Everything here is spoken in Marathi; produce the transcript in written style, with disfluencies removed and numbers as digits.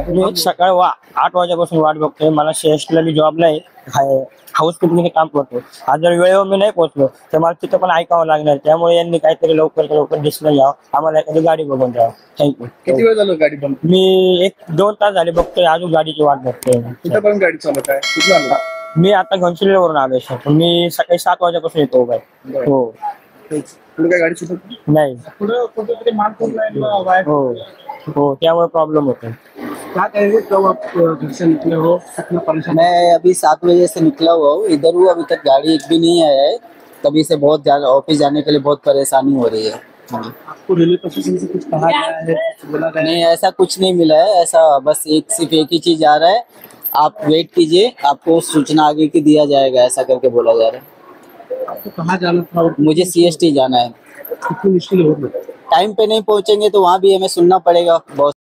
मी सकाळी 8 वाजेपासून वाट बघतोय. मला CST मी जॉबला आहे, हाऊसकीपिंगचे काम करतो. आज जर वेळेवर मी नाही पोहोचलो तर मला तिथं पण ऐकावं लागणार. त्यामुळे यांनी काहीतरी लवकर डिसिजन घ्यावं, आम्हाला एखादी गाडी बघून द्यावं. थँक्यू. किती वेळ झालं गाडी बंद? मी 1-2 तास झाले बघतोय, अजून गाडीची वाट बघतोय. कुठेपर्यंत गाडी चालत आहे? कुठं आलं? मी आता घनसोलीवरून आलोय सर. मी सकाळी 7 वाजेपासून येतो बाय. हो. पुढे काय गाडी सुटत नाही. पुढे कुठेतरी माल पडलाय. हो त्यामुळे प्रॉब्लेम होतो. क्या कहेंगे कब आप घर से निकले हो, कितना परेशान? मैं अभी 7 बजे से निकला हुआ हूँ, इधर हूँ, अभी तक गाड़ी एक भी नहीं आया है। तभी से बहुत ज्यादा ऑफिस जाने के लिए बहुत परेशानी हो रही है। आपको रेलवे प्रशासन से कुछ कहा गया है, कुछ बोला गया है? नहीं, ऐसा कुछ नहीं मिला है। ऐसा बस सिर्फ एक ही चीज आ रहा है, आप वेट कीजिए, आपको सूचना आगे की दिया जाएगा, ऐसा करके बोला जा रहा है। आपको कहाँ जाना था? मुझे CST जाना है। कितनी मुश्किल हो रही है? टाइम पे नहीं पहुंचेंगे तो वहाँ भी हमें सुनना पड़ेगा बहुत।